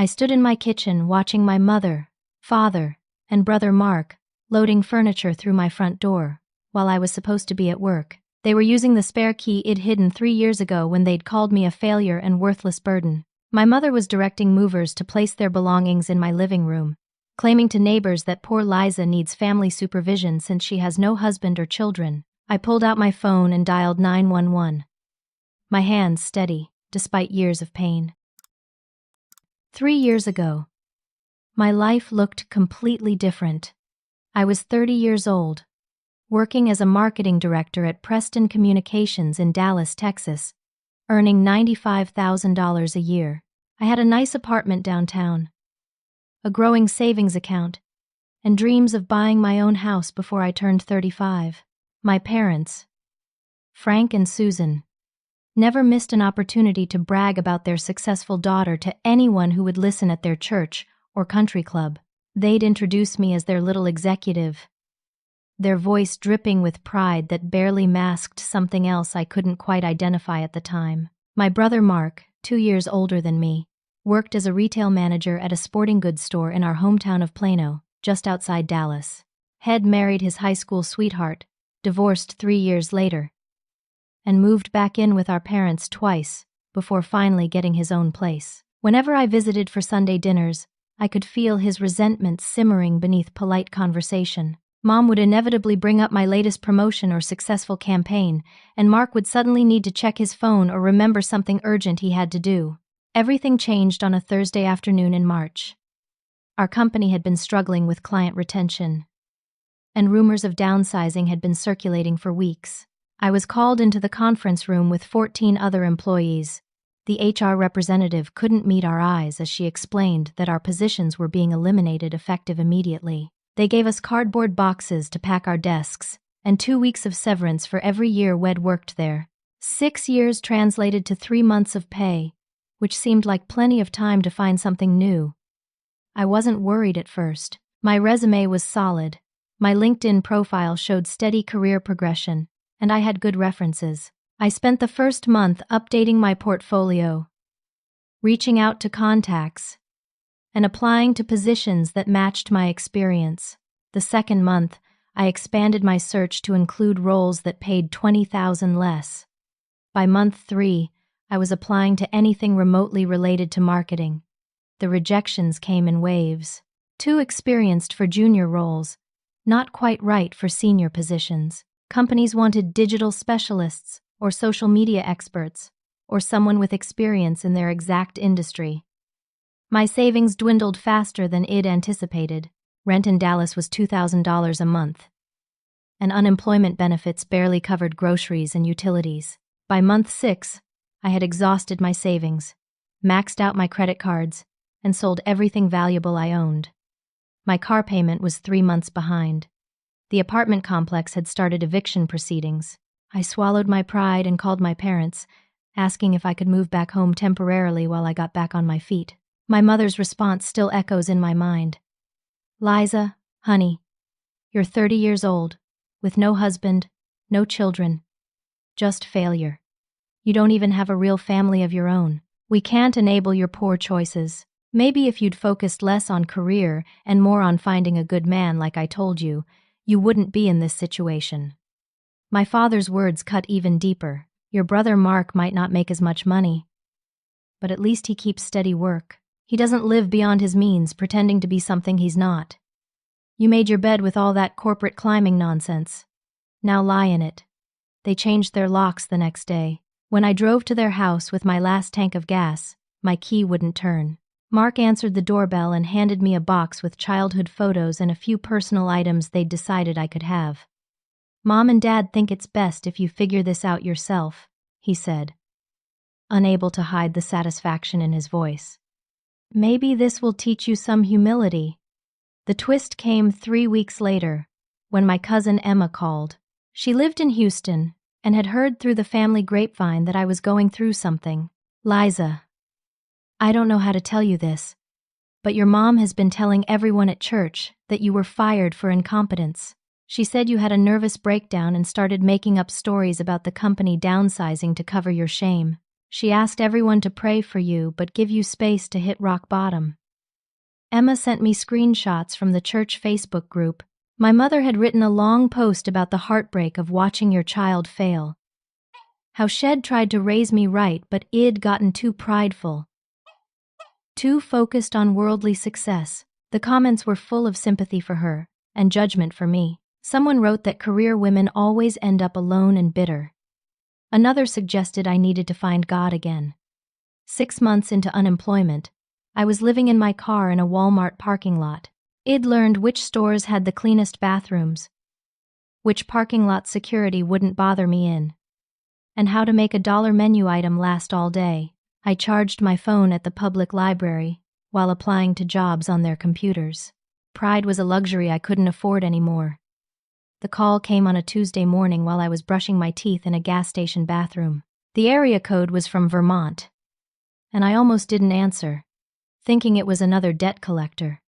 I stood in my kitchen watching my mother, father, and brother Mark loading furniture through my front door while I was supposed to be at work. They were using the spare key I'd hidden 3 years ago when they'd called me a failure and worthless burden. My mother was directing movers to place their belongings in my living room, claiming to neighbors that poor Liza needs family supervision since she has no husband or children. I pulled out my phone and dialed 911. My hands steady, despite years of pain. 3 years ago, my life looked completely different. I was 30 years old, working as a marketing director at Preston Communications in Dallas, Texas, earning $95,000 a year. I had a nice apartment downtown, a growing savings account, and dreams of buying my own house before I turned 35. My parents, Frank and Susan, never missed an opportunity to brag about their successful daughter to anyone who would listen at their church or country club. They'd introduce me as their little executive, their voice dripping with pride that barely masked something else I couldn't quite identify at the time. My brother Mark, 2 years older than me, worked as a retail manager at a sporting goods store in our hometown of Plano, just outside Dallas. Had married his high school sweetheart, divorced 3 years later, and moved back in with our parents twice before finally getting his own place. Whenever I visited for Sunday dinners, I could feel his resentment simmering beneath polite conversation. Mom would inevitably bring up my latest promotion or successful campaign, and Mark would suddenly need to check his phone or remember something urgent he had to do. Everything changed on a Thursday afternoon in March. Our company had been struggling with client retention, and rumors of downsizing had been circulating for weeks. I was called into the conference room with 14 other employees. The HR representative couldn't meet our eyes as she explained that our positions were being eliminated effective immediately. They gave us cardboard boxes to pack our desks, and 2 weeks of severance for every year we'd worked there. 6 years translated to 3 months of pay, which seemed like plenty of time to find something new. I wasn't worried at first. My resume was solid. My LinkedIn profile showed steady career progression, and I had good references. I spent the first month updating my portfolio, reaching out to contacts, and applying to positions that matched my experience. The second month, I expanded my search to include roles that paid $20,000 less. By month 3, I was applying to anything remotely related to marketing. The rejections came in waves. Too experienced for junior roles, not quite right for senior positions. Companies wanted digital specialists, or social media experts, or someone with experience in their exact industry. My savings dwindled faster than I'd anticipated. Rent in Dallas was $2,000 a month, and unemployment benefits barely covered groceries and utilities. By month 6, I had exhausted my savings, maxed out my credit cards, and sold everything valuable I owned. My car payment was 3 months behind. The apartment complex had started eviction proceedings. I swallowed my pride and called my parents, asking if I could move back home temporarily while I got back on my feet. My mother's response still echoes in my mind. "Liza, honey, you're 30 years old, with no husband, no children, just failure. You don't even have a real family of your own. We can't enable your poor choices. Maybe if you'd focused less on career and more on finding a good man like I told you, you wouldn't be in this situation." My father's words cut even deeper. Your brother Mark might not make as much money, but at least he keeps steady work. He doesn't live beyond his means, pretending to be something he's not. You made your bed with all that corporate climbing nonsense. Now lie in it. They changed their locks the next day. When I drove to their house with my last tank of gas, my key wouldn't turn. Mark answered the doorbell and handed me a box with childhood photos and a few personal items they'd decided I could have. "Mom and Dad think it's best if you figure this out yourself," he said, unable to hide the satisfaction in his voice. "Maybe this will teach you some humility." The twist came 3 weeks later, when my cousin Emma called. She lived in Houston and had heard through the family grapevine that I was going through something. "Liza, I don't know how to tell you this, but your mom has been telling everyone at church that you were fired for incompetence. She said you had a nervous breakdown and started making up stories about the company downsizing to cover your shame." She asked everyone to pray for you but give you space to hit rock bottom. Emma sent me screenshots from the church Facebook group. My mother had written a long post about the heartbreak of watching your child fail. How Shed tried to raise me right, but I'd gotten too prideful, too focused on worldly success. The comments were full of sympathy for her and judgment for me. Someone wrote that career women always end up alone and bitter. Another suggested I needed to find God again. 6 months into unemployment, I was living in my car in a Walmart parking lot. I'd learned which stores had the cleanest bathrooms, which parking lot security wouldn't bother me in, and how to make a $1 menu item last all day. I charged my phone at the public library while applying to jobs on their computers. Pride was a luxury I couldn't afford anymore. The call came on a Tuesday morning while I was brushing my teeth in a gas station bathroom. The area code was from Vermont, and I almost didn't answer, thinking it was another debt collector.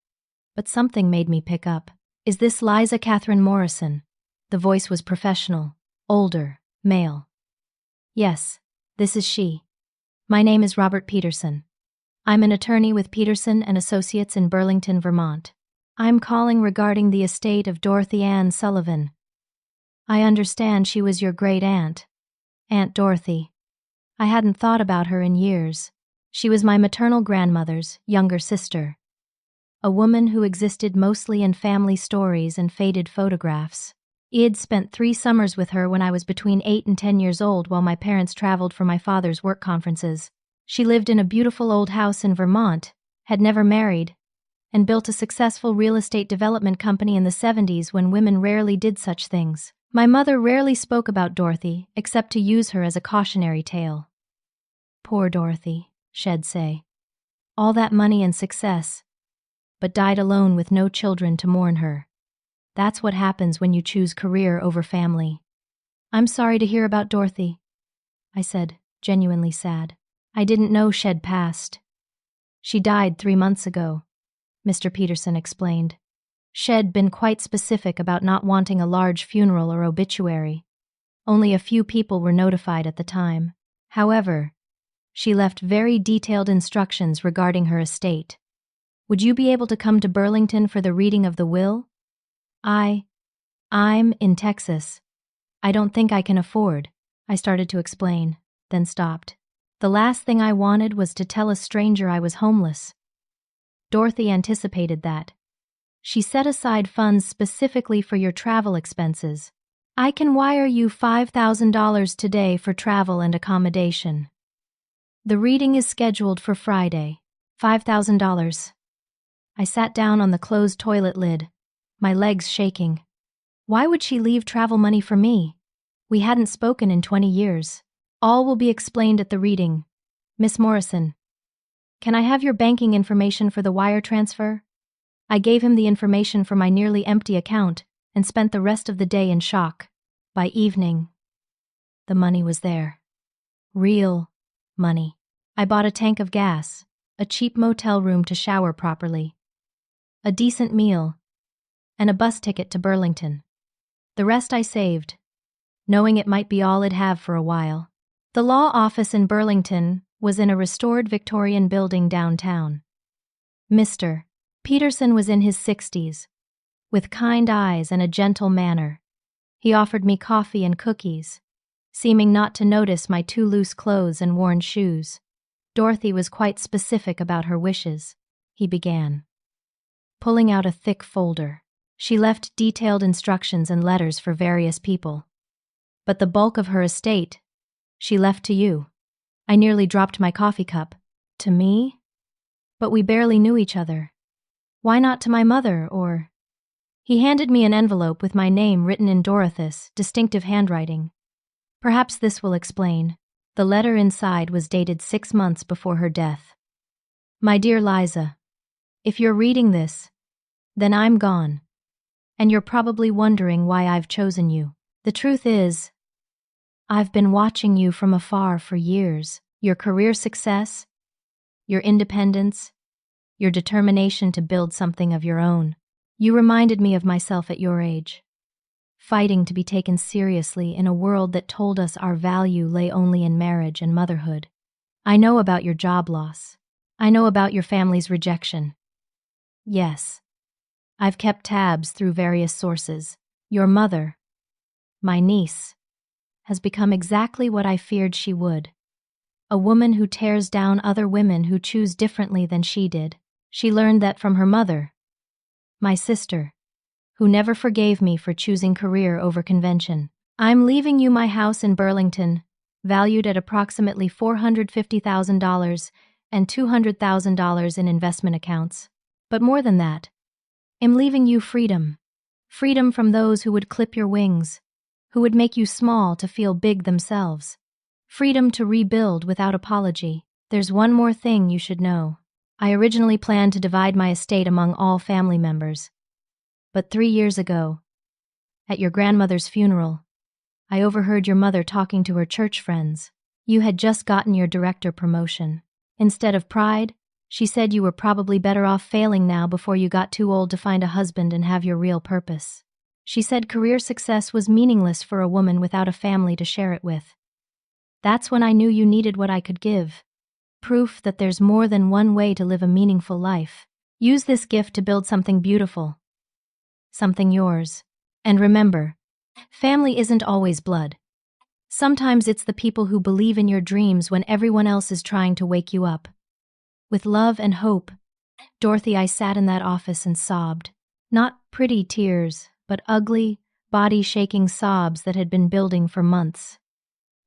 But something made me pick up. "Is this Liza Catherine Morrison?" The voice was professional, older, male. "Yes, this is she. My name is Robert Peterson. I'm an attorney with Peterson and Associates in Burlington, Vermont. I'm calling regarding the estate of Dorothy Ann Sullivan. I understand she was your great-aunt, Aunt Dorothy. I hadn't thought about her in years. She was my maternal grandmother's younger sister, a woman who existed mostly in family stories and faded photographs. I'd spent 3 summers with her when I was between 8 and 10 years old while my parents traveled for my father's work conferences. She lived in a beautiful old house in Vermont, had never married, and built a successful real estate development company in the 70s when women rarely did such things. My mother rarely spoke about Dorothy, except to use her as a cautionary tale. "Poor Dorothy," she'd say. "All that money and success, but died alone with no children to mourn her. That's what happens when you choose career over family." "I'm sorry to hear about Dorothy," I said, genuinely sad. "I didn't know she'd passed." "She died 3 months ago," Mr. Peterson explained. "She'd been quite specific about not wanting a large funeral or obituary. Only a few people were notified at the time. However, she left very detailed instructions regarding her estate. Would you be able to come to Burlington for the reading of the will?" I'm in Texas. I don't think I can afford," I started to explain, then stopped. The last thing I wanted was to tell a stranger I was homeless. Dorothy anticipated that. "She set aside funds specifically for your travel expenses. I can wire you $5,000 today for travel and accommodation. The reading is scheduled for Friday. $5,000. I sat down on the closed toilet lid, my legs shaking. Why would she leave travel money for me? We hadn't spoken in 20 years. "All will be explained at the reading. Miss Morrison, can I have your banking information for the wire transfer?" I gave him the information for my nearly empty account and spent the rest of the day in shock. By evening, the money was there. Real money. I bought a tank of gas, a cheap motel room to shower properly, a decent meal, and a bus ticket to Burlington. The rest I saved, knowing it might be all I'd have for a while. The law office in Burlington was in a restored Victorian building downtown. Mr. Peterson was in his 60s, with kind eyes and a gentle manner. He offered me coffee and cookies, seeming not to notice my too loose clothes and worn shoes. "Dorothy was quite specific about her wishes," he began, pulling out a thick folder. "She left detailed instructions and letters for various people, but the bulk of her estate she left to you." I nearly dropped my coffee cup. "To me? But we barely knew each other. Why not to my mother or—" He handed me an envelope with my name written in Dorothy's distinctive handwriting. Perhaps this will explain. The letter inside was dated 6 months before her death. "My dear Liza, if you're reading this, then I'm gone. And you're probably wondering why I've chosen you. The truth is, I've been watching you from afar for years. Your career success, your independence, your determination to build something of your own. You reminded me of myself at your age, fighting to be taken seriously in a world that told us our value lay only in marriage and motherhood. I know about your job loss. I know about your family's rejection. Yes, I've kept tabs through various sources. Your mother, my niece, has become exactly what I feared she would. A woman who tears down other women who choose differently than she did. She learned that from her mother, my sister, who never forgave me for choosing career over convention. I'm leaving you my house in Burlington, valued at approximately $450,000 and $200,000 in investment accounts. But more than that, I'm leaving you freedom. Freedom from those who would clip your wings, who would make you small to feel big themselves. Freedom to rebuild without apology. There's one more thing you should know. I originally planned to divide my estate among all family members. But 3 years ago, at your grandmother's funeral, I overheard your mother talking to her church friends. You had just gotten your director promotion. Instead of pride, she said you were probably better off failing now before you got too old to find a husband and have your real purpose. She said career success was meaningless for a woman without a family to share it with. That's when I knew you needed what I could give. Proof that there's more than one way to live a meaningful life. Use this gift to build something beautiful. Something yours. And remember, family isn't always blood. Sometimes it's the people who believe in your dreams when everyone else is trying to wake you up. With love and hope, Dorothy. I sat in that office and sobbed. Not pretty tears, but ugly, body-shaking sobs that had been building for months.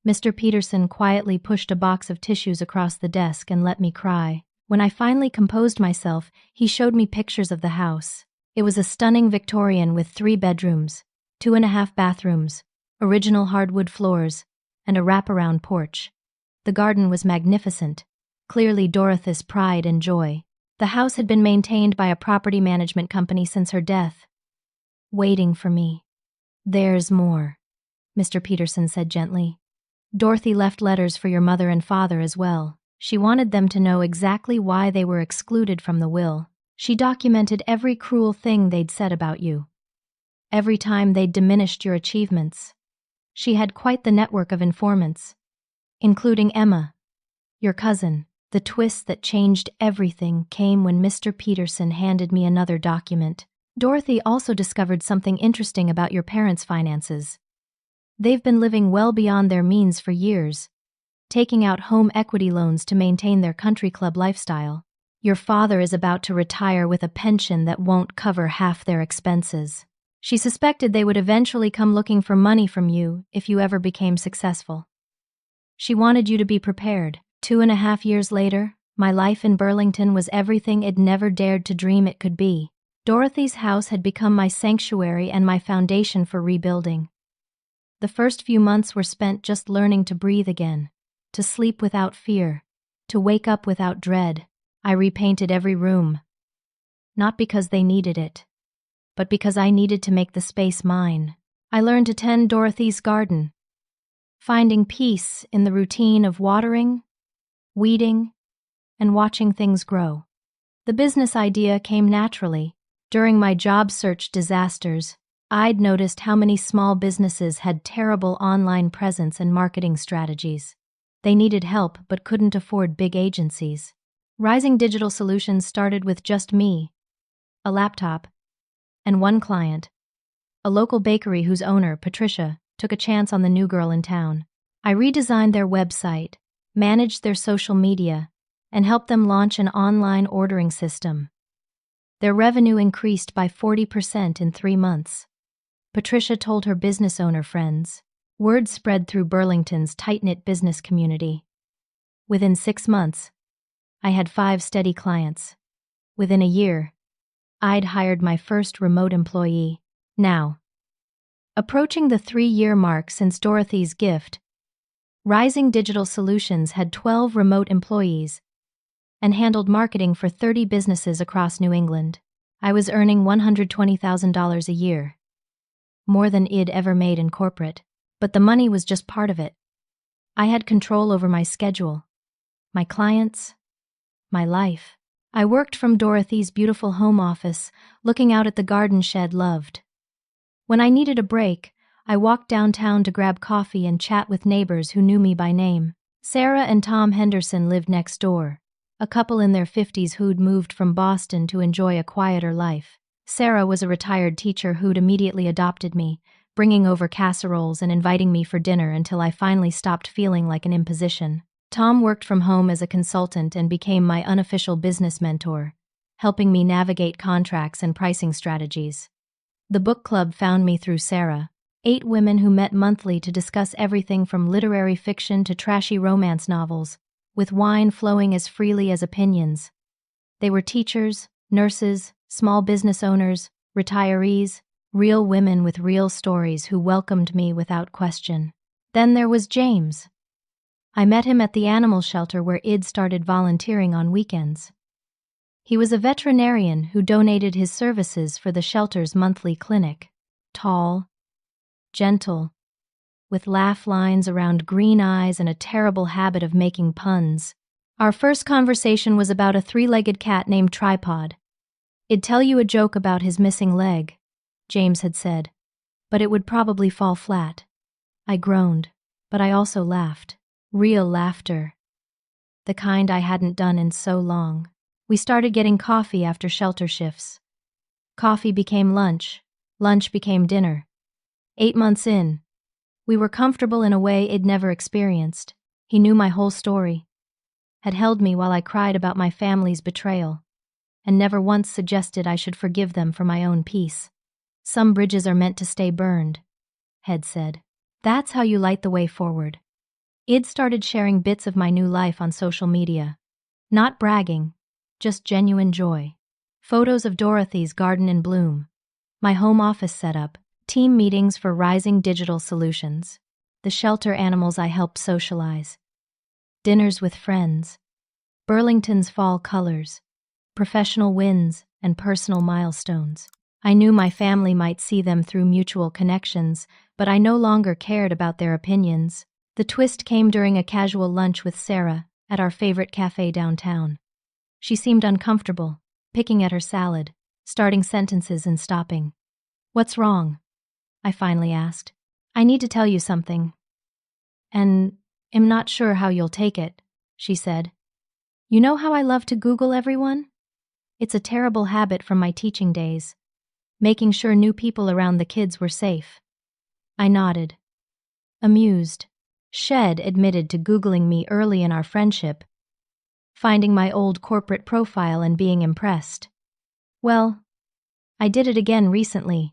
Mr. Peterson quietly pushed a box of tissues across the desk and let me cry. When I finally composed myself, he showed me pictures of the house. It was a stunning Victorian with 3 bedrooms, 2.5 bathrooms, original hardwood floors, and a wraparound porch. The garden was magnificent, clearly Dorothy's pride and joy. The house had been maintained by a property management company since her death. Waiting for me. There's more, Mr. Peterson said gently. Dorothy left letters for your mother and father as well. She wanted them to know exactly why they were excluded from the will. She documented every cruel thing they'd said about you. Every time they'd diminished your achievements. She had quite the network of informants, including Emma, your cousin. The twist that changed everything came when Mr. Peterson handed me another document. Dorothy also discovered something interesting about your parents' finances. They've been living well beyond their means for years, taking out home equity loans to maintain their country club lifestyle. Your father is about to retire with a pension that won't cover half their expenses. She suspected they would eventually come looking for money from you if you ever became successful. She wanted you to be prepared. 2.5 years later, my life in Burlington was everything I'd never dared to dream it could be. Dorothy's house had become my sanctuary and my foundation for rebuilding. The first few months were spent just learning to breathe again, to sleep without fear, to wake up without dread. I repainted every room. Not because they needed it, but because I needed to make the space mine. I learned to tend Dorothy's garden, finding peace in the routine of watering, weeding, and watching things grow. The business idea came naturally. During my job search disasters, I'd noticed how many small businesses had terrible online presence and marketing strategies. They needed help but couldn't afford big agencies. Rising Digital Solutions started with just me, a laptop, and one client, a local bakery whose owner, Patricia, took a chance on the new girl in town. I redesigned their website, managed their social media, and helped them launch an online ordering system. Their revenue increased by 40% in 3 months. Patricia told her business owner friends. Word spread through Burlington's tight-knit business community. Within 6 months, I had 5 steady clients. Within a year, I'd hired my first remote employee. Now, approaching the 3-year mark since Dorothy's gift, Rising Digital Solutions had 12 remote employees and handled marketing for 30 businesses across New England. I was earning $120,000 a year, more than I'd ever made in corporate. But the money was just part of it. I had control over my schedule, my clients, my life. I worked from Dorothy's beautiful home office, looking out at the garden shed loved. When I needed a break, I walked downtown to grab coffee and chat with neighbors who knew me by name. Sarah and Tom Henderson lived next door, a couple in their 50s who'd moved from Boston to enjoy a quieter life. Sarah was a retired teacher who'd immediately adopted me, bringing over casseroles and inviting me for dinner until I finally stopped feeling like an imposition. Tom worked from home as a consultant and became my unofficial business mentor, helping me navigate contracts and pricing strategies. The book club found me through Sarah, 8 women who met monthly to discuss everything from literary fiction to trashy romance novels, with wine flowing as freely as opinions. They were teachers, nurses, small business owners, retirees, real women with real stories who welcomed me without question. Then there was James. I met him at the animal shelter where Id started volunteering on weekends. He was a veterinarian who donated his services for the shelter's monthly clinic. Tall, gentle, with laugh lines around green eyes and a terrible habit of making puns. Our first conversation was about a 3-legged cat named Tripod. "I'd tell you a joke about his missing leg," James had said, "but it would probably fall flat." I groaned, but I also laughed. Real laughter. The kind I hadn't done in so long. We started getting coffee after shelter shifts. Coffee became lunch. Lunch became dinner. 8 months in, we were comfortable in a way I'd never experienced. He knew my whole story, had held me while I cried about my family's betrayal, and never once suggested I should forgive them for my own peace. "Some bridges are meant to stay burned," Head said. "That's how you light the way forward." Id started sharing bits of my new life on social media. Not bragging, just genuine joy. Photos of Dorothy's garden in bloom, my home office setup, team meetings for Rising Digital Solutions, the shelter animals I helped socialize, dinners with friends, Burlington's fall colors, professional wins, and personal milestones. I knew my family might see them through mutual connections, but I no longer cared about their opinions. The twist came during a casual lunch with Sarah at our favorite cafe downtown. She seemed uncomfortable, picking at her salad, starting sentences and stopping. "What's wrong?" I finally asked. "I need to tell you something. And I'm not sure how you'll take it," she said. "You know how I love to Google everyone? It's a terrible habit from my teaching days, making sure new people around the kids were safe." I nodded, amused. Shed admitted to Googling me early in our friendship, finding my old corporate profile and being impressed. "Well, I did it again recently.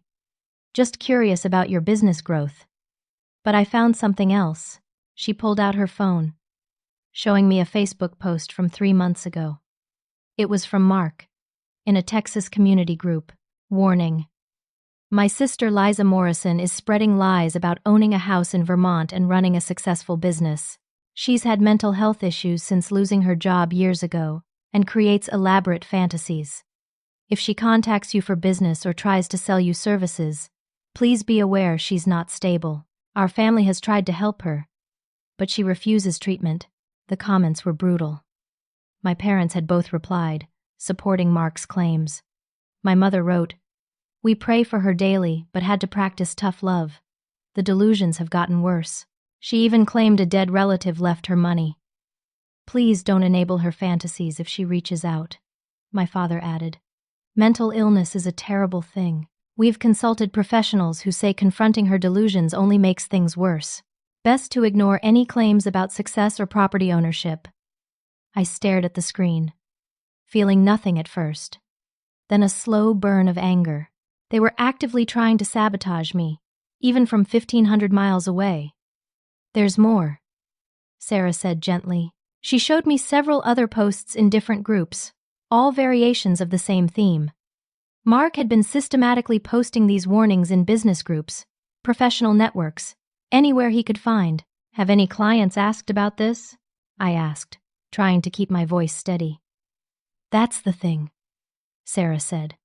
Just curious about your business growth. But I found something else." She pulled out her phone, showing me a Facebook post from 3 months ago. It was from Mark, in a Texas community group. Warning: my sister Liza Morrison is spreading lies about owning a house in Vermont and running a successful business. She's had mental health issues since losing her job years ago and creates elaborate fantasies. If she contacts you for business or tries to sell you services, please be aware she's not stable. Our family has tried to help her, but she refuses treatment. The comments were brutal. My parents had both replied, supporting Mark's claims. My mother wrote, "We pray for her daily, but had to practice tough love. The delusions have gotten worse. She even claimed a dead relative left her money. Please don't enable her fantasies if she reaches out," my father added. "Mental illness is a terrible thing. We've consulted professionals who say confronting her delusions only makes things worse. Best to ignore any claims about success or property ownership." I stared at the screen, feeling nothing at first. Then a slow burn of anger. They were actively trying to sabotage me, even from 1,500 miles away. "There's more," Sarah said gently. She showed me several other posts in different groups, all variations of the same theme. Mark had been systematically posting these warnings in business groups, professional networks, anywhere he could find. "Have any clients asked about this?" I asked, trying to keep my voice steady. "That's the thing," Sarah said.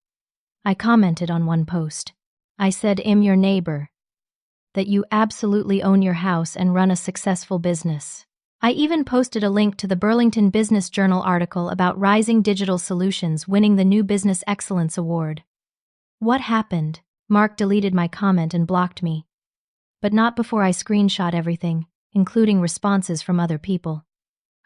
I commented on one post. I said I'm your neighbor, that you absolutely own your house and run a successful business. I even posted a link to the Burlington Business Journal article about Rising Digital Solutions winning the new Business Excellence Award. What happened? Mark deleted my comment and blocked me. But not before I screenshot everything, including responses from other people.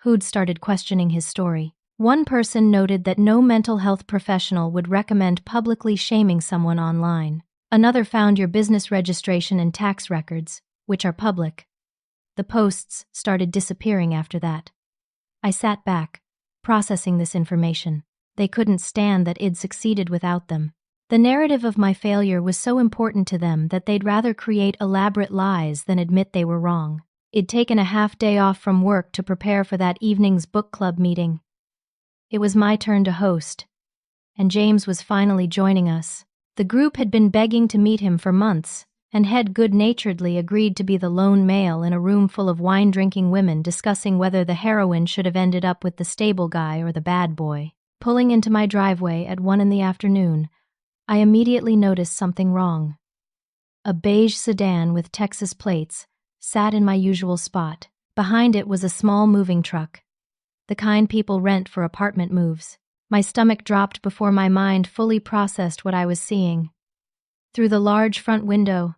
Who'd started questioning his story. One person noted that no mental health professional would recommend publicly shaming someone online. Another found your business registration and tax records, which are public. The posts started disappearing after that. I sat back, processing this information. They couldn't stand that I'd succeeded without them. The narrative of my failure was so important to them that they'd rather create elaborate lies than admit they were wrong. I'd taken a half day off from work to prepare for that evening's book club meeting. It was my turn to host, and James was finally joining us. The group had been begging to meet him for months, and had good-naturedly agreed to be the lone male in a room full of wine-drinking women discussing whether the heroine should have ended up with the stable guy or the bad boy. Pulling into my driveway at 1 p.m, I immediately noticed something wrong. A beige sedan with Texas plates sat in my usual spot. Behind it was a small moving truck, the kind people rent for apartment moves. My stomach dropped before my mind fully processed what I was seeing. Through the large front window,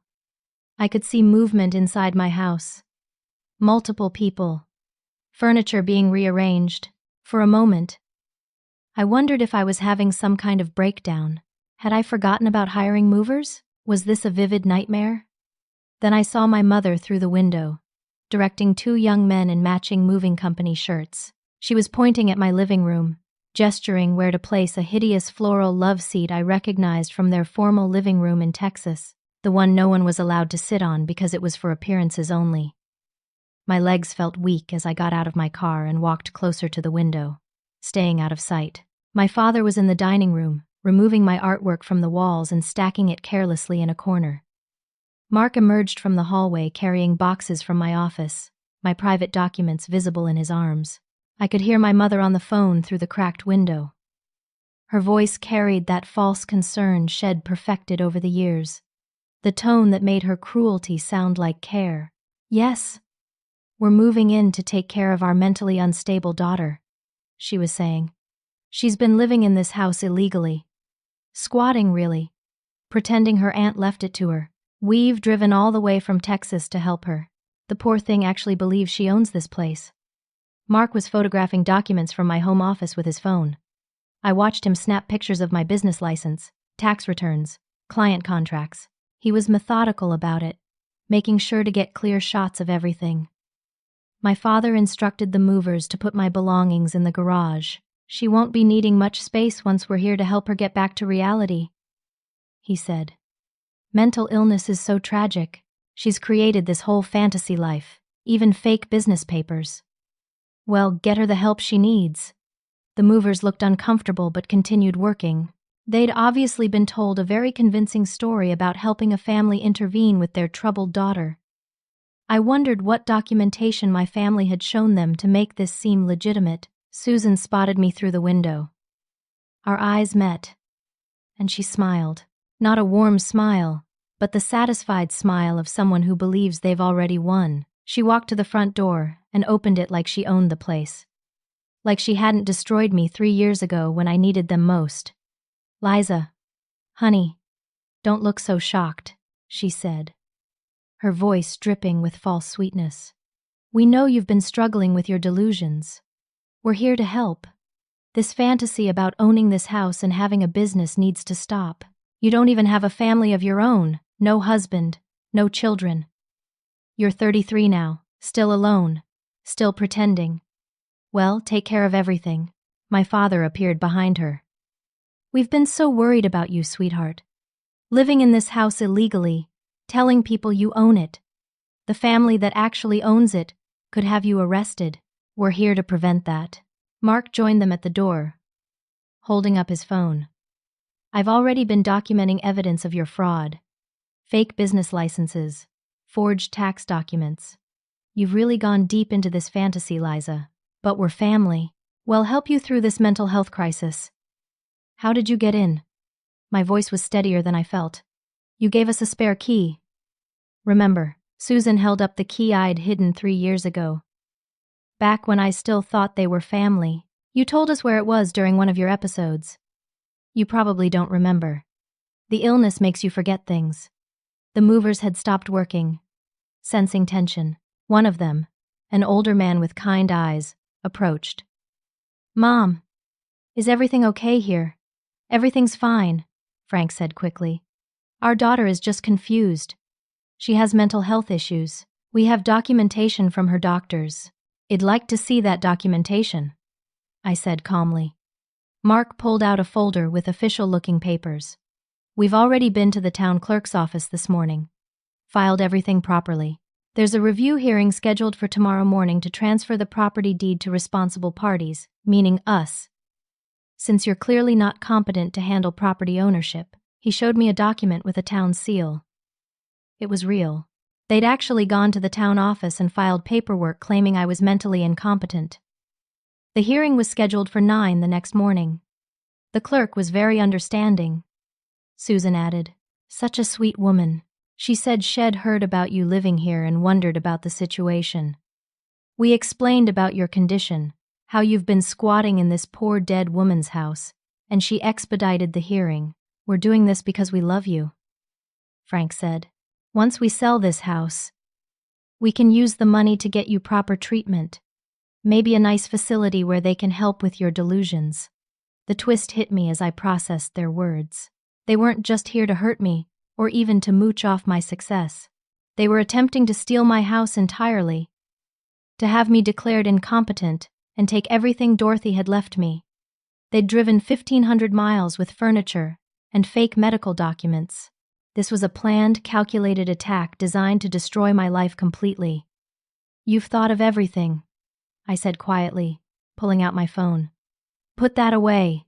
I could see movement inside my house. Multiple people. Furniture being rearranged. For a moment, I wondered if I was having some kind of breakdown. Had I forgotten about hiring movers? Was this a vivid nightmare? Then I saw my mother through the window, directing 2 young men in matching moving company shirts. She was pointing at my living room, gesturing where to place a hideous floral love seat I recognized from their formal living room in Texas, the one no one was allowed to sit on because it was for appearances only. My legs felt weak as I got out of my car and walked closer to the window, staying out of sight. My father was in the dining room, removing my artwork from the walls and stacking it carelessly in a corner. Mark emerged from the hallway carrying boxes from my office, my private documents visible in his arms. I could hear my mother on the phone through the cracked window. Her voice carried that false concern Shed perfected over the years, the tone that made her cruelty sound like care. "Yes, we're moving in to take care of our mentally unstable daughter," she was saying. "She's been living in this house illegally. Squatting, really. Pretending her aunt left it to her. We've driven all the way from Texas to help her. The poor thing actually believes she owns this place." Mark was photographing documents from my home office with his phone. I watched him snap pictures of my business license, tax returns, client contracts. He was methodical about it, making sure to get clear shots of everything. My father instructed the movers to put my belongings in the garage. "She won't be needing much space once we're here to help her get back to reality," he said. "Mental illness is so tragic. She's created this whole fantasy life, even fake business papers. Well, get her the help she needs." The movers looked uncomfortable but continued working. They'd obviously been told a very convincing story about helping a family intervene with their troubled daughter. I wondered what documentation my family had shown them to make this seem legitimate. Susan spotted me through the window. Our eyes met, and she smiled. Not a warm smile, but the satisfied smile of someone who believes they've already won. She walked to the front door and opened it like she owned the place. Like she hadn't destroyed me 3 years ago when I needed them most. "Liza, honey, don't look so shocked," she said, her voice dripping with false sweetness. "We know you've been struggling with your delusions. We're here to help. This fantasy about owning this house and having a business needs to stop. You don't even have a family of your own, no husband, no children. You're 33 now, still alone, still pretending. Well, take care of everything." My father appeared behind her. "We've been so worried about you, sweetheart. Living in this house illegally, telling people you own it. The family that actually owns it could have you arrested. We're here to prevent that." Mark joined them at the door, holding up his phone. "I've already been documenting evidence of your fraud. Fake business licenses, forged tax documents. You've really gone deep into this fantasy, Liza. But we're family. We'll help you through this mental health crisis. How did you get in?" My voice was steadier than I felt. "You gave us a spare key. Remember, Susan held up the key I'd hidden 3 years ago. Back when I still thought they were family. You told us where it was during one of your episodes. You probably don't remember. The illness makes you forget things." The movers had stopped working, sensing tension. One of them, an older man with kind eyes, approached. "Mom, is everything okay here?" "Everything's fine," Frank said quickly. "Our daughter is just confused. She has mental health issues. We have documentation from her doctors. I'd like to see that documentation," I said calmly. Mark pulled out a folder with official-looking papers. "We've already been to the town clerk's office this morning. Filed everything properly. There's a review hearing scheduled for tomorrow morning to transfer the property deed to responsible parties, meaning us. Since you're clearly not competent to handle property ownership," he showed me a document with a town seal. It was real. They'd actually gone to the town office and filed paperwork claiming I was mentally incompetent. The hearing was scheduled for 9 the next morning. The clerk was very understanding. Susan added, "Such a sweet woman. She said she'd heard about you living here and wondered about the situation. We explained about your condition, how you've been squatting in this poor dead woman's house, and she expedited the hearing. We're doing this because we love you," Frank said. "Once we sell this house, we can use the money to get you proper treatment. Maybe a nice facility where they can help with your delusions." The twist hit me as I processed their words. They weren't just here to hurt me, or even to mooch off my success. They were attempting to steal my house entirely, to have me declared incompetent and take everything Dorothy had left me. They'd driven 1,500 miles with furniture and fake medical documents. This was a planned, calculated attack designed to destroy my life completely. "You've thought of everything," I said quietly, pulling out my phone. "Put that away,"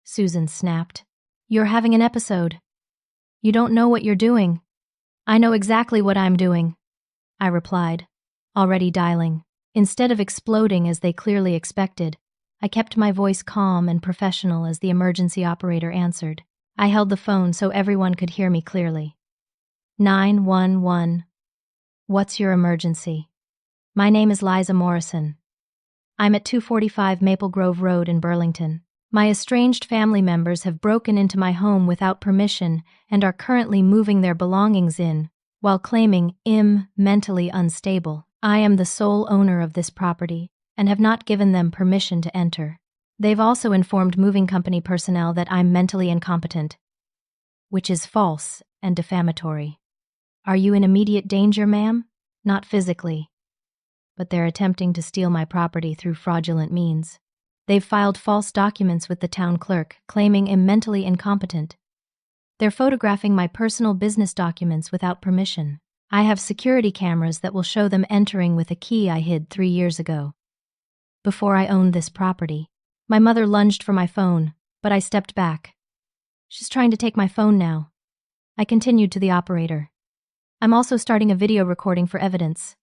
Susan snapped. "You're having an episode. You don't know what you're doing." "I know exactly what I'm doing," I replied, already dialing. Instead of exploding as they clearly expected, I kept my voice calm and professional as the emergency operator answered. I held the phone so everyone could hear me clearly. 911. "What's your emergency?" "My name is Liza Morrison. I'm at 245 Maple Grove Road in Burlington. My estranged family members have broken into my home without permission and are currently moving their belongings in, while claiming I'm mentally unstable. I am the sole owner of this property and have not given them permission to enter. They've also informed moving company personnel that I'm mentally incompetent, which is false and defamatory. Are you in immediate danger, ma'am? Not physically, but they're attempting to steal my property through fraudulent means. They've filed false documents with the town clerk, claiming I'm mentally incompetent. They're photographing my personal business documents without permission. I have security cameras that will show them entering with a key I hid 3 years ago. Before I owned this property, my mother lunged for my phone, but I stepped back. She's trying to take my phone now. I continued to the operator. I'm also starting a video recording for evidence.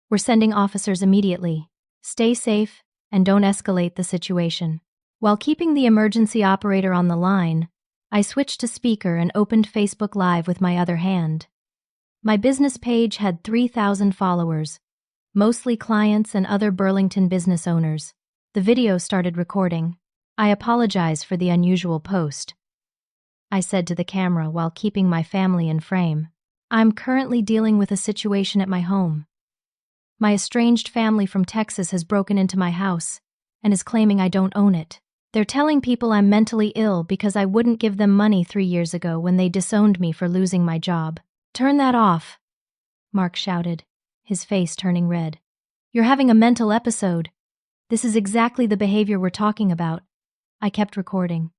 We're sending officers immediately. Stay safe and don't escalate the situation. While keeping the emergency operator on the line, I switched to speaker and opened Facebook Live with my other hand. My business page had 3,000 followers, mostly clients and other Burlington business owners. The video started recording. "I apologize for the unusual post," I said to the camera while keeping my family in frame. "I'm currently dealing with a situation at my home. My estranged family from Texas has broken into my house and is claiming I don't own it. They're telling people I'm mentally ill because I wouldn't give them money 3 years ago when they disowned me for losing my job." "Turn that off," Mark shouted, his face turning red. "You're having a mental episode. This is exactly the behavior we're talking about." I kept recording.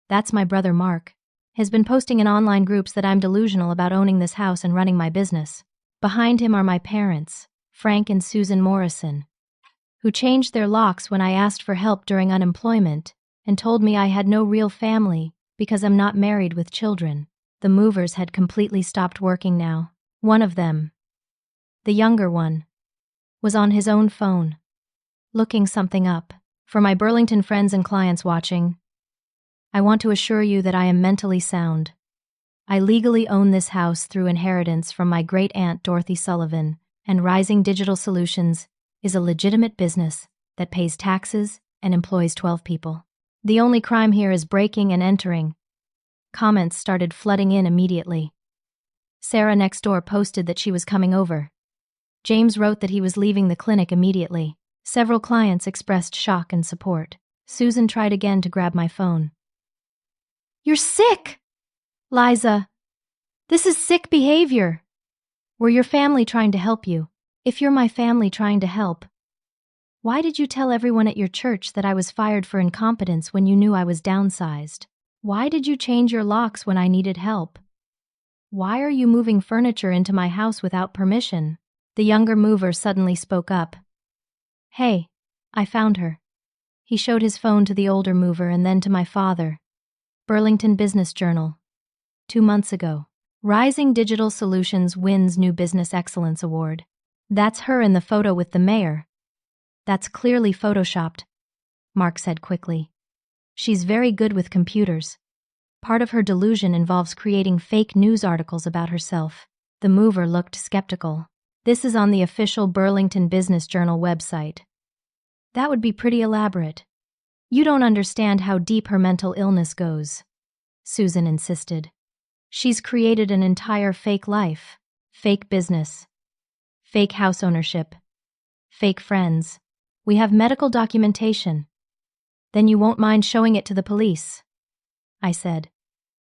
"That's my brother Mark. Has been posting in online groups that I'm delusional about owning this house and running my business. Behind him are my parents, Frank and Susan Morrison, who changed their locks when I asked for help during unemployment and told me I had no real family because I'm not married with children. The movers had completely stopped working now. One of them, the younger one, was on his own phone, looking something up. For my Burlington friends and clients watching, I want to assure you that I am mentally sound. I legally own this house through inheritance from my great-aunt Dorothy Sullivan, and Rising Digital Solutions is a legitimate business that pays taxes and employs 12 people. The only crime here is breaking and entering." Comments started flooding in immediately. Sarah next door posted that she was coming over. James wrote that he was leaving the clinic immediately. Several clients expressed shock and support. Susan tried again to grab my phone. "You're sick! Liza, this is sick behavior. Were your family trying to help you? If you're my family trying to help, why did you tell everyone at your church that I was fired for incompetence when you knew I was downsized? Why did you change your locks when I needed help? Why are you moving furniture into my house without permission?" The younger mover suddenly spoke up. "Hey, I found her." He showed his phone to the older mover and then to my father. Burlington Business Journal. 2 months ago. Rising Digital Solutions wins New Business Excellence Award. That's her in the photo with the mayor. That's clearly photoshopped, Mark said quickly. She's very good with computers. Part of her delusion involves creating fake news articles about herself. The mover looked skeptical. This is on the official Burlington Business Journal website. That would be pretty elaborate. You don't understand how deep her mental illness goes, Susan insisted. She's created an entire fake life, fake business, fake house ownership, fake friends. We have medical documentation. Then you won't mind showing it to the police, I said.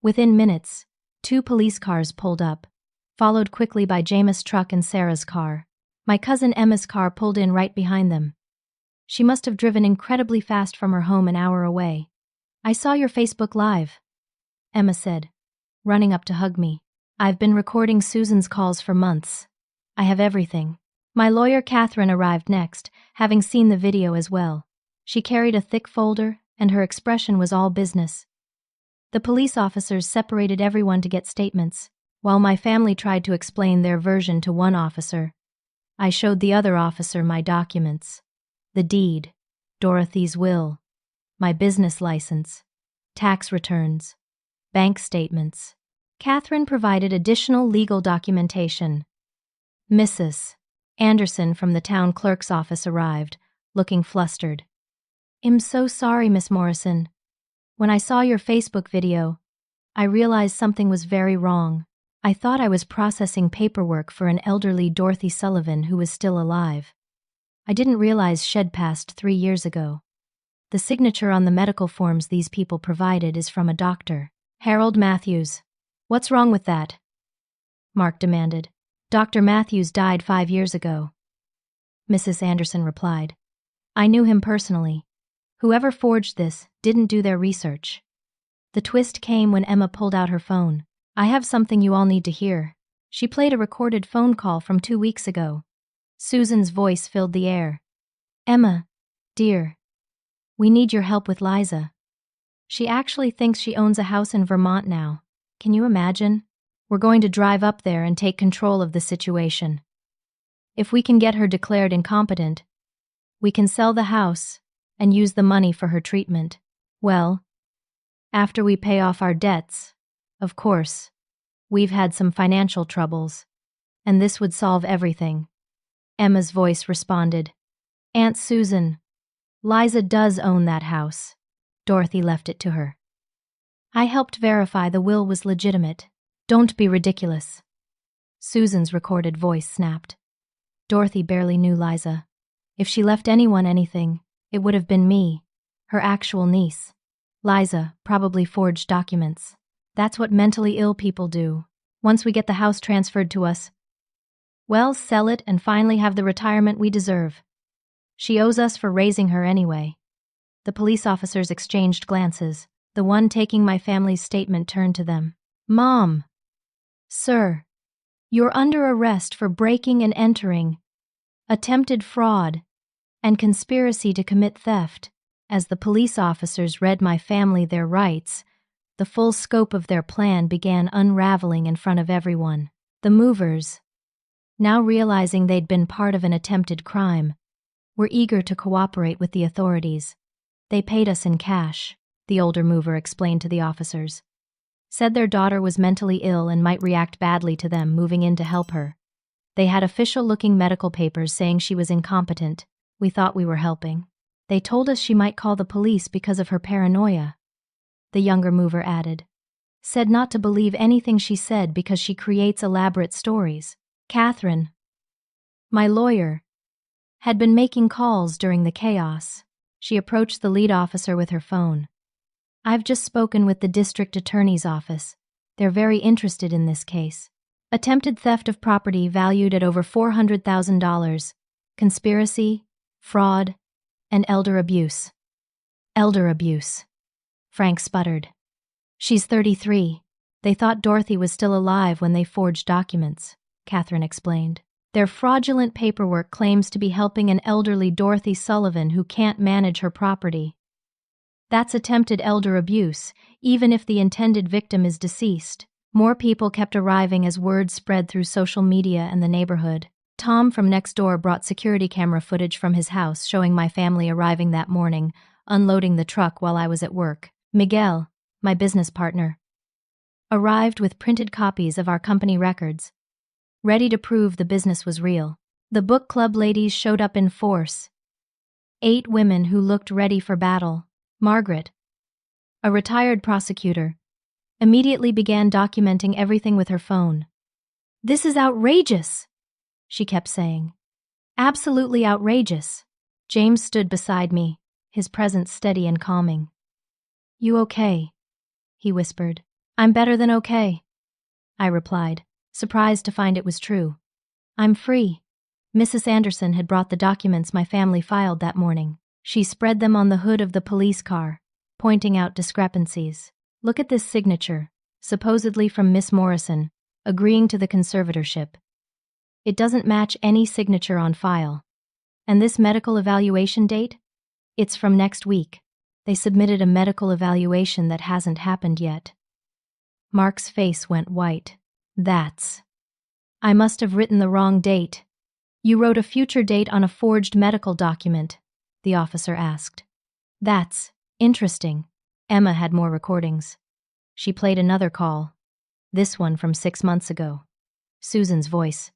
Within minutes, 2 police cars pulled up, followed quickly by Jameis' truck and Sarah's car. My cousin Emma's car pulled in right behind them. She must have driven incredibly fast from her home an hour away. "I saw your Facebook Live," Emma said, running up to hug me. "I've been recording Susan's calls for months. I have everything." My lawyer Catherine arrived next, having seen the video as well. She carried a thick folder, and her expression was all business. The police officers separated everyone to get statements. While my family tried to explain their version to one officer, I showed the other officer my documents. The deed, Dorothy's will, my business license, tax returns, bank statements. Catherine provided additional legal documentation. Mrs. Anderson from the town clerk's office arrived, looking flustered. "I'm so sorry, Miss Morrison. When I saw your Facebook video, I realized something was very wrong. I thought I was processing paperwork for an elderly Dorothy Sullivan who was still alive. I didn't realize she'd passed 3 years ago. The signature on the medical forms these people provided is from a doctor, Harold Matthews." "What's wrong with that?" Mark demanded. "Dr. Matthews died 5 years ago," Mrs. Anderson replied. "I knew him personally. Whoever forged this didn't do their research." The twist came when Emma pulled out her phone. "I have something you all need to hear." She played a recorded phone call from 2 weeks ago. Susan's voice filled the air. "Emma, dear, we need your help with Liza. She actually thinks she owns a house in Vermont now. Can you imagine? We're going to drive up there and take control of the situation. If we can get her declared incompetent, we can sell the house and use the money for her treatment. Well, after we pay off our debts, of course. We've had some financial troubles, and this would solve everything." Emma's voice responded. "Aunt Susan, Liza does own that house." Dorothy left it to her. "I helped verify the will was legitimate. Don't be ridiculous." Susan's recorded voice snapped. Dorothy barely knew Liza. If she left anyone anything, it would have been me, her actual niece. Liza probably forged documents. That's what mentally ill people do. Once we get the house transferred to us, well, sell it and finally have the retirement we deserve. She owes us for raising her anyway. The police officers exchanged glances. The one taking my family's statement turned to them. "Mom, sir, you're under arrest for breaking and entering, attempted fraud, and conspiracy to commit theft." As the police officers read my family their rights, the full scope of their plan began unraveling in front of everyone. The movers, now realizing they'd been part of an attempted crime, were eager to cooperate with the authorities. "They paid us in cash," the older mover explained to the officers. "Said their daughter was mentally ill and might react badly to them moving in to help her. They had official-looking medical papers saying she was incompetent. We thought we were helping. They told us she might call the police because of her paranoia," the younger mover added. "Said not to believe anything she said because she creates elaborate stories." Catherine, My lawyer had been making calls during the chaos. She approached the lead officer with her phone. I've just spoken with the district attorney's office. They're very interested in this case. Attempted theft of property valued at over $400,000. Conspiracy, fraud, and elder abuse. Elder abuse. Frank sputtered. She's 33. They thought Dorothy was still alive when they forged documents, Catherine explained. Their fraudulent paperwork claims to be helping an elderly Dorothy Sullivan who can't manage her property. That's attempted elder abuse, even if the intended victim is deceased. More people kept arriving as word spread through social media and the neighborhood. Tom from next door brought security camera footage from his house showing my family arriving that morning, unloading the truck while I was at work. Miguel, my business partner, arrived with printed copies of our company records, ready to prove the business was real. The book club ladies showed up in force. 8 women who looked ready for battle. Margaret, a retired prosecutor, immediately began documenting everything with her phone. "This is outrageous," she kept saying. "Absolutely outrageous." James stood beside me, his presence steady and calming. "You okay?" he whispered. "I'm better than okay," I replied, surprised to find it was true. "I'm free." Mrs. Anderson had brought the documents my family filed that morning. She spread them on the hood of the police car, pointing out discrepancies. "Look at this signature, supposedly from Miss Morrison, agreeing to the conservatorship. It doesn't match any signature on file. And this medical evaluation date? It's from next week. They submitted a medical evaluation that hasn't happened yet." Mark's face went white. I must have written the wrong date." "You wrote a future date on a forged medical document," the officer asked. "That's interesting." Emma had more recordings. She played another call, this one from 6 months ago. Susan's voice.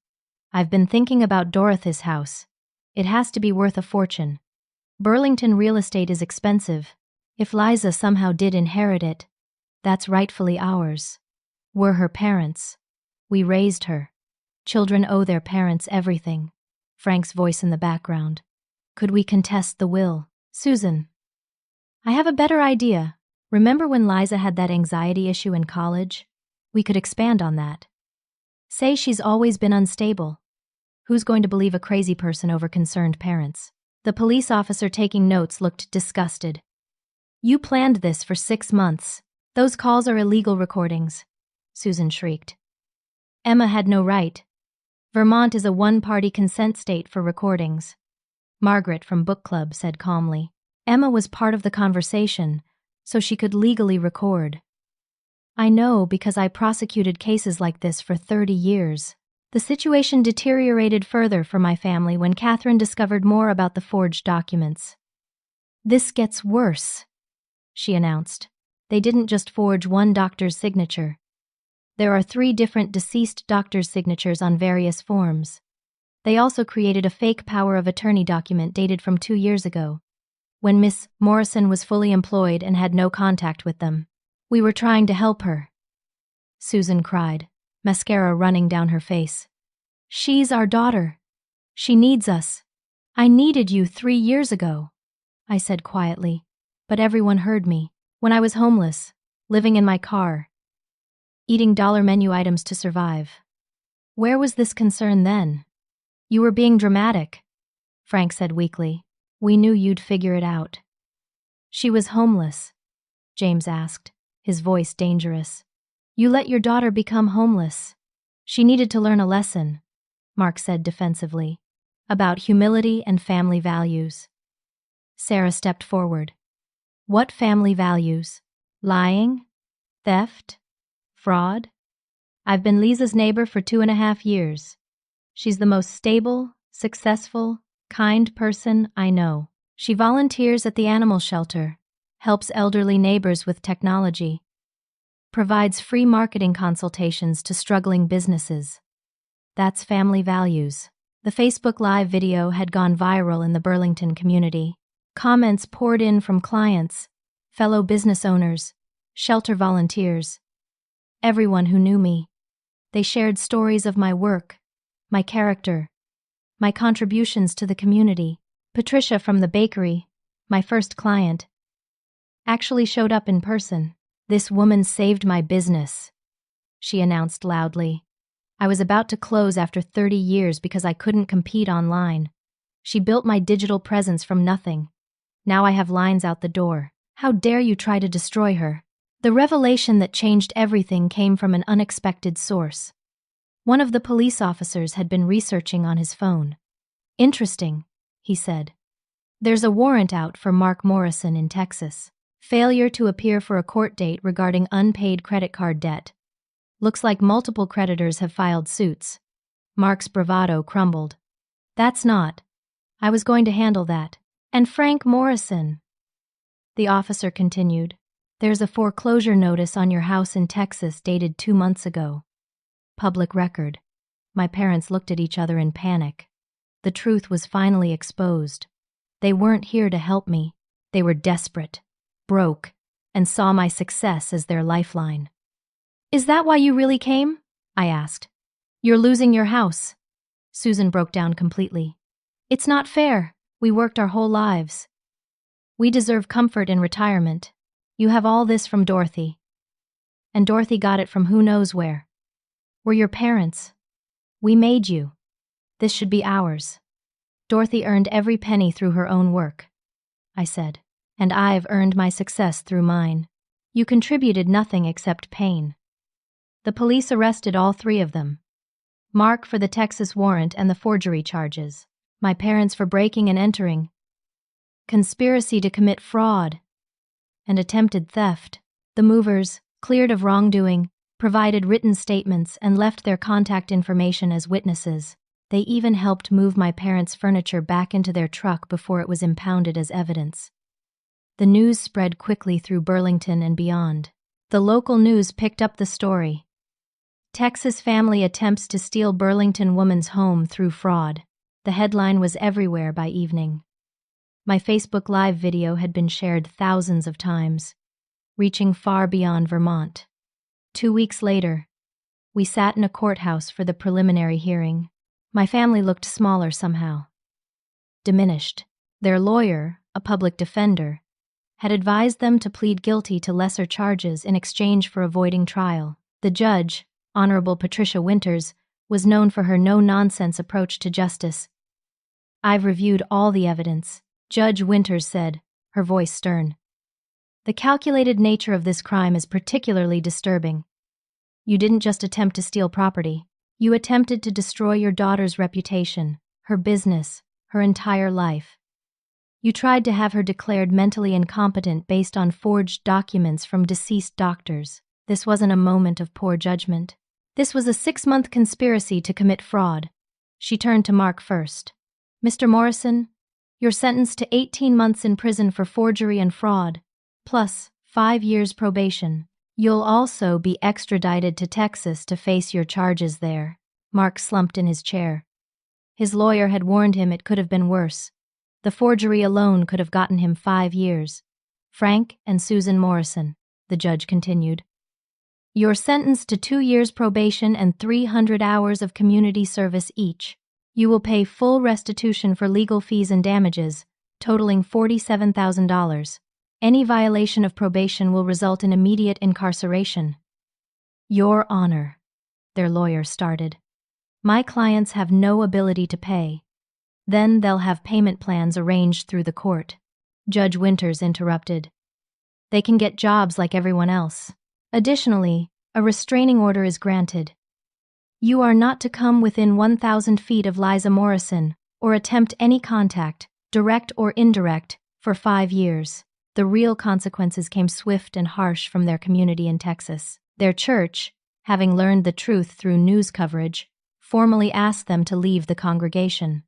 "I've been thinking about Dorothy's house. It has to be worth a fortune. Burlington real estate is expensive. If Liza somehow did inherit it, that's rightfully ours. We're her parents. We raised her. Children owe their parents everything." Frank's voice in the background. "Could we contest the will?" Susan. "I have a better idea. Remember when Liza had that anxiety issue in college? We could expand on that. Say she's always been unstable. Who's going to believe a crazy person over concerned parents?" The police officer taking notes looked disgusted. "You planned this for 6 months. Those calls are illegal recordings," Susan shrieked. "Emma had no right. Vermont is a one-party consent state for recordings," Margaret from book club said calmly. "Emma was part of the conversation, so she could legally record. I know because I prosecuted cases like this for 30 years. The situation deteriorated further for my family when Catherine discovered more about the forged documents. This gets worse," she announced. "They didn't just forge one doctor's signature. There are 3 different deceased doctors' signatures on various forms. They also created a fake power of attorney document dated from 2 years ago, when Miss Morrison was fully employed and had no contact with them. We were trying to help her." Susan cried, mascara running down her face. "She's our daughter. She needs us. I needed you 3 years ago," I said quietly, but everyone heard me. When I was homeless, living in my car, eating dollar menu items to survive. Where was this concern then? "You were being dramatic," Frank said weakly. "We knew you'd figure it out." "She was homeless?" James asked, his voice dangerous. "You let your daughter become homeless. She needed to learn a lesson," Mark said defensively, "about humility and family values." Sarah stepped forward. "What family values? Lying? Theft? Fraud? I've been Lisa's neighbor for 2.5 years. She's the most stable, successful, kind person I know. She volunteers at the animal shelter, helps elderly neighbors with technology, provides free marketing consultations to struggling businesses. That's family values." The Facebook Live video had gone viral in the Burlington community. Comments poured in from clients, fellow business owners, shelter volunteers, everyone who knew me. They shared stories of my work, my character, My contributions to the community. Patricia from the bakery, my first client, actually showed up in person. This woman saved my business, she announced loudly. I was about to close after 30 years because I couldn't compete online. She built my digital presence from nothing. Now I have lines out the door. How dare you try to destroy her? The revelation that changed everything came from an unexpected source. One of the police officers had been researching on his phone. Interesting, he said. There's a warrant out for Mark Morrison in Texas. Failure to appear for a court date regarding unpaid credit card debt. Looks like multiple creditors have filed suits. Mark's bravado crumbled. That's not. I was going to handle that. And Frank Morrison. The officer continued. There's a foreclosure notice on your house in Texas dated 2 months ago. Public record. My parents looked at each other in panic. The truth was finally exposed. They weren't here to help me. They were desperate, broke, and saw my success as their lifeline. Is that why you really came? I asked. You're losing your house. Susan broke down completely. It's not fair. We worked our whole lives. We deserve comfort in retirement. You have all this from Dorothy. And Dorothy got it from who knows where. We're your parents. We made you. This should be ours. Dorothy earned every penny through her own work, I said, and I've earned my success through mine. You contributed nothing except pain. The police arrested all 3 of them. Mark for the Texas warrant and the forgery charges. My parents for breaking and entering. Conspiracy to commit fraud. And attempted theft. The movers, cleared of wrongdoing, provided written statements and left their contact information as witnesses. They even helped move my parents' furniture back into their truck before it was impounded as evidence. The news spread quickly through Burlington and beyond. The local news picked up the story. Texas family attempts to steal Burlington woman's home through fraud. The headline was everywhere by evening. My Facebook Live video had been shared thousands of times, reaching far beyond Vermont. 2 weeks later, we sat in a courthouse for the preliminary hearing. My family looked smaller somehow. Diminished. Their lawyer, a public defender, had advised them to plead guilty to lesser charges in exchange for avoiding trial. The judge, Honorable Patricia Winters, was known for her no-nonsense approach to justice. I've reviewed all the evidence, Judge Winters said, her voice stern. The calculated nature of this crime is particularly disturbing. You didn't just attempt to steal property. You attempted to destroy your daughter's reputation, her business, her entire life. You tried to have her declared mentally incompetent based on forged documents from deceased doctors. This wasn't a moment of poor judgment. This was a 6-month conspiracy to commit fraud. She turned to Mark first. Mr. Morrison, you're sentenced to 18 months in prison for forgery and fraud, plus 5 years probation. You'll also be extradited to Texas to face your charges there. Mark slumped in his chair. His lawyer had warned him it could have been worse. The forgery alone could have gotten him 5 years. Frank and Susan Morrison, the judge continued. You're sentenced to 2 years probation and 300 hours of community service each. You will pay full restitution for legal fees and damages, totaling $47,000. Any violation of probation will result in immediate incarceration. Your Honor, their lawyer started. My clients have no ability to pay. Then they'll have payment plans arranged through the court. Judge Winters interrupted. They can get jobs like everyone else. Additionally, a restraining order is granted. You are not to come within 1,000 feet of Liza Morrison or attempt any contact, direct or indirect, for 5 years. The real consequences came swift and harsh from their community in Texas. Their church, having learned the truth through news coverage, formally asked them to leave the congregation.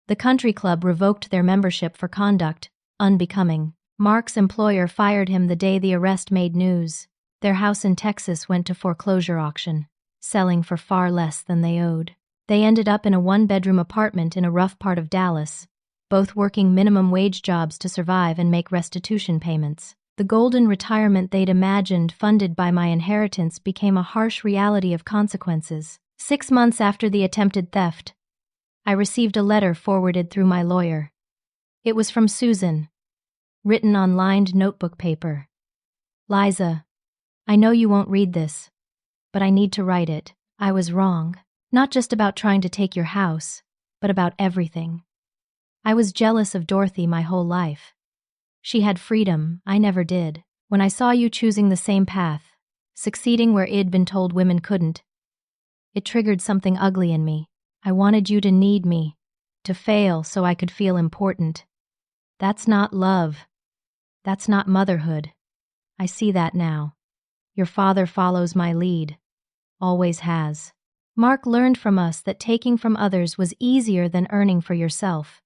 The country club revoked their membership for conduct unbecoming. Mark's employer fired him the day the arrest made news. Their house in Texas went to foreclosure auction, selling for far less than they owed. They ended up in a 1-bedroom apartment in a rough part of Dallas, both working minimum wage jobs to survive and make restitution payments. The golden retirement they'd imagined funded by my inheritance became a harsh reality of consequences. 6 months after the attempted theft, I received a letter forwarded through my lawyer. It was from Susan, written on lined notebook paper. Liza, I know you won't read this, but I need to write it. I was wrong, not just about trying to take your house, but about everything. I was jealous of Dorothy my whole life. She had freedom, I never did. When I saw you choosing the same path, succeeding where I'd been told women couldn't, it triggered something ugly in me. I wanted you to need me, to fail so I could feel important. That's not love. That's not motherhood. I see that now. Your father follows my lead. Always has. Mark learned from us that taking from others was easier than earning for yourself.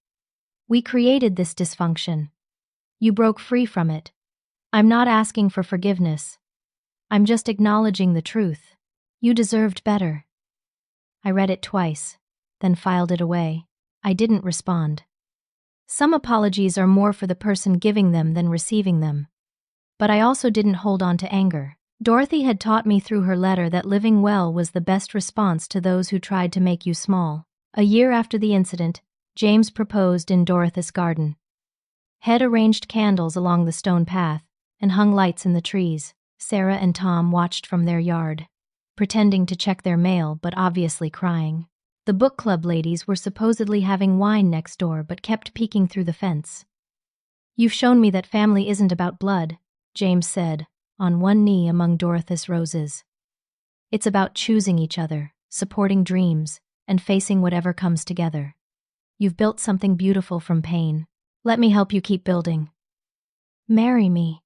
We created this dysfunction. You broke free from it. I'm not asking for forgiveness. I'm just acknowledging the truth. You deserved better. I read it twice, then filed it away. I didn't respond. Some apologies are more for the person giving them than receiving them. But I also didn't hold on to anger. Dorothy had taught me through her letter that living well was the best response to those who tried to make you small. A year after the incident, James proposed in Dorothy's garden. Head arranged candles along the stone path and hung lights in the trees. Sarah and Tom watched from their yard, pretending to check their mail but obviously crying. The book club ladies were supposedly having wine next door but kept peeking through the fence. You've shown me that family isn't about blood, James said, on one knee among Dorothy's roses. It's about choosing each other, supporting dreams, and facing whatever comes together. You've built something beautiful from pain. Let me help you keep building. Marry me.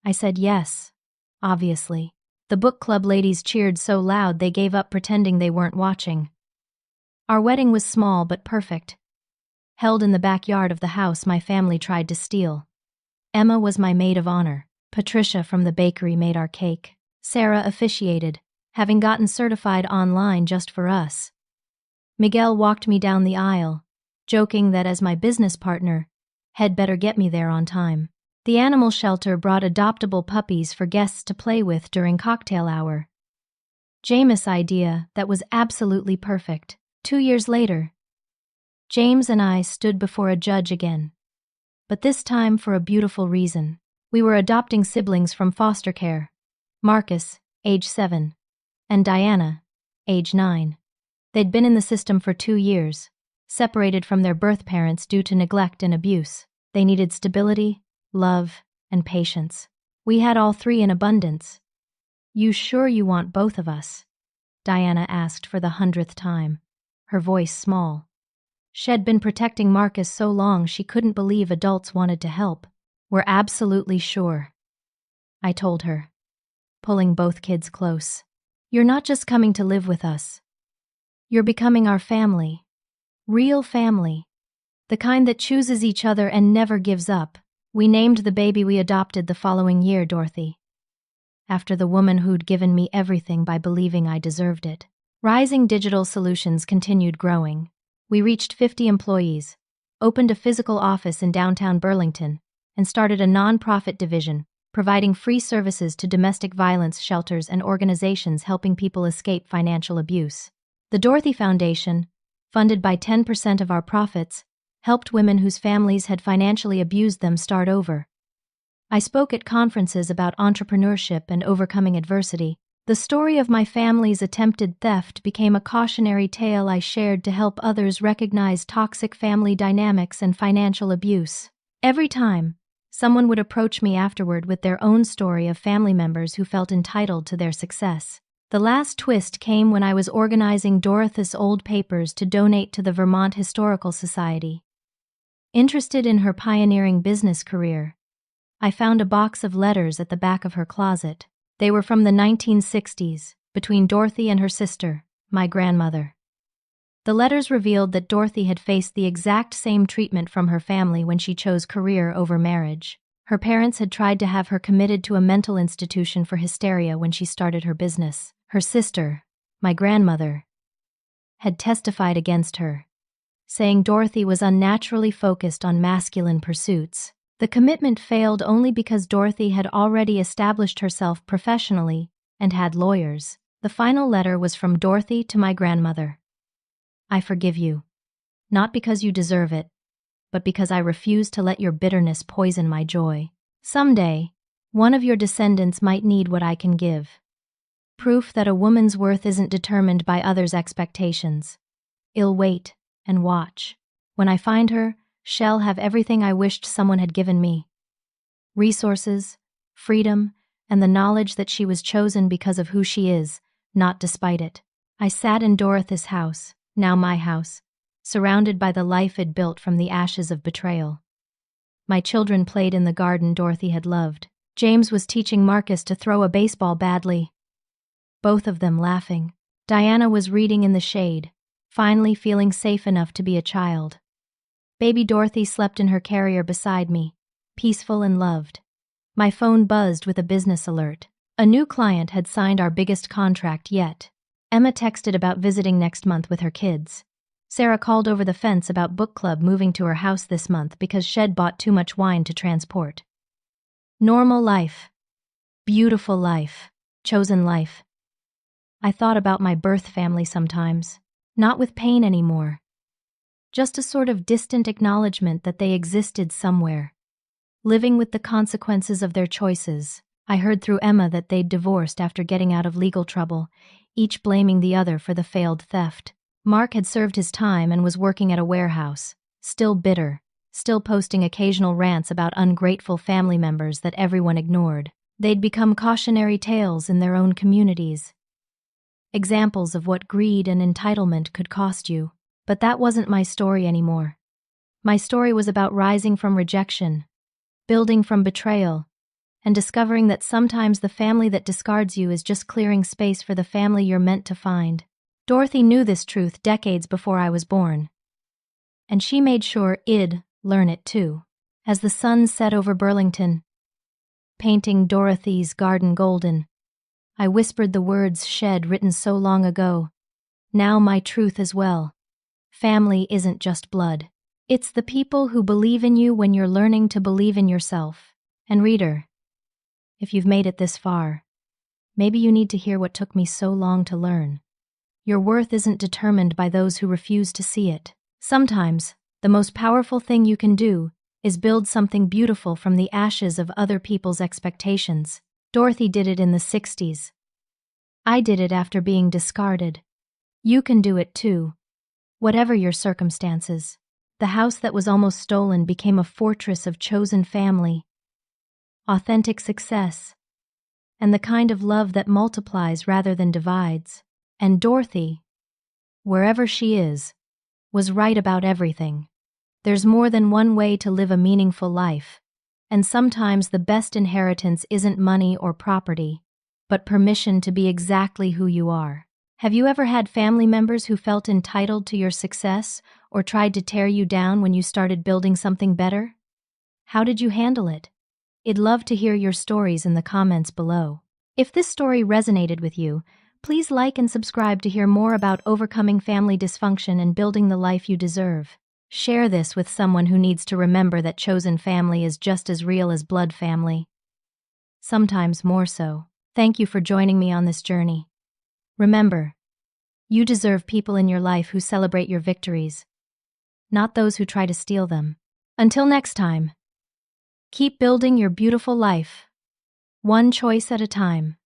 I said yes, obviously. The book club ladies cheered so loud they gave up pretending they weren't watching. Our wedding was small but perfect. Held in the backyard of the house my family tried to steal. Emma was my maid of honor. Patricia from the bakery made our cake. Sarah officiated, having gotten certified online just for us. Miguel walked me down the aisle, joking that as my business partner, he'd better get me there on time. The animal shelter brought adoptable puppies for guests to play with during cocktail hour. James' idea that was absolutely perfect. 2 years later, James and I stood before a judge again. But this time for a beautiful reason. We were adopting siblings from foster care. Marcus, age 7, and Diana, age 9. They'd been in the system for 2 years, separated from their birth parents due to neglect and abuse. They needed stability, love, and patience. We had all three in abundance. You sure you want both of us? Diana asked for the 100th time, her voice small. She'd been protecting Marcus so long she couldn't believe adults wanted to help. We're absolutely sure, I told her, pulling both kids close. You're not just coming to live with us. You're becoming our family. Real family. The kind that chooses each other and never gives up. We named the baby we adopted the following year Dorothy, after the woman who'd given me everything by believing I deserved it. Rising Digital Solutions continued growing. We reached 50 employees, opened a physical office in downtown Burlington, and started a non-profit division, providing free services to domestic violence shelters and organizations helping people escape financial abuse. The Dorothy Foundation, funded by 10% of our profits, helped women whose families had financially abused them start over. I spoke at conferences about entrepreneurship and overcoming adversity. The story of my family's attempted theft became a cautionary tale I shared to help others recognize toxic family dynamics and financial abuse. Every time, someone would approach me afterward with their own story of family members who felt entitled to their success. The last twist came when I was organizing Dorothy's old papers to donate to the Vermont Historical Society. Interested in her pioneering business career, I found a box of letters at the back of her closet. They were from the 1960s, between Dorothy and her sister, my grandmother. The letters revealed that Dorothy had faced the exact same treatment from her family when she chose career over marriage. Her parents had tried to have her committed to a mental institution for hysteria when she started her business. Her sister, my grandmother, had testified against her, saying Dorothy was unnaturally focused on masculine pursuits. The commitment failed only because Dorothy had already established herself professionally and had lawyers. The final letter was from Dorothy to my grandmother. I forgive you. not because you deserve it, but because I refuse to let your bitterness poison my joy. Someday, one of your descendants might need what I can give. Proof that a woman's worth isn't determined by others' expectations. I'll wait and watch. When I find her, she'll have everything I wished someone had given me. Resources, freedom, and the knowledge that she was chosen because of who she is, not despite it. I sat in Dorothy's house, now my house, surrounded by the life it built from the ashes of betrayal. My children played in the garden Dorothy had loved. James was teaching Marcus to throw a baseball badly, both of them laughing. Diana was reading in the shade, finally feeling safe enough to be a child. Baby Dorothy slept in her carrier beside me, peaceful and loved. My phone buzzed with a business alert. A new client had signed our biggest contract yet. Emma texted about visiting next month with her kids. Sarah called over the fence about book club moving to her house this month because Shed bought too much wine to transport. Normal life. Beautiful life. Chosen life. I thought about my birth family sometimes, not with pain anymore. Just a sort of distant acknowledgement that they existed somewhere, living with the consequences of their choices. I heard through Emma that they'd divorced after getting out of legal trouble, each blaming the other for the failed theft. Mark had served his time and was working at a warehouse, still bitter, still posting occasional rants about ungrateful family members that everyone ignored. They'd become cautionary tales in their own communities. Examples of what greed and entitlement could cost you. But that wasn't my story anymore. My story was about rising from rejection, building from betrayal, and discovering that sometimes the family that discards you is just clearing space for the family you're meant to find. Dorothy knew this truth decades before I was born, and she made sure I'd learn it too. As the sun set over Burlington, painting Dorothy's garden golden, I whispered the words Shed written so long ago. Now my truth as well. Family isn't just blood. It's the people who believe in you when you're learning to believe in yourself. And reader, if you've made it this far, maybe you need to hear what took me so long to learn. Your worth isn't determined by those who refuse to see it. Sometimes, the most powerful thing you can do is build something beautiful from the ashes of other people's expectations. Dorothy did it in the 60s. I did it after being discarded. You can do it too. Whatever your circumstances. The house that was almost stolen became a fortress of chosen family, authentic success, and the kind of love that multiplies rather than divides. And Dorothy, wherever she is, was right about everything. There's more than one way to live a meaningful life, and sometimes the best inheritance isn't money or property, but permission to be exactly who you are. Have you ever had family members who felt entitled to your success or tried to tear you down when you started building something better? How did you handle it? I'd love to hear your stories in the comments below. If this story resonated with you, please like and subscribe to hear more about overcoming family dysfunction and building the life you deserve. Share this with someone who needs to remember that chosen family is just as real as blood family. Sometimes more so. Thank you for joining me on this journey. Remember, you deserve people in your life who celebrate your victories, not those who try to steal them. Until next time, keep building your beautiful life, one choice at a time.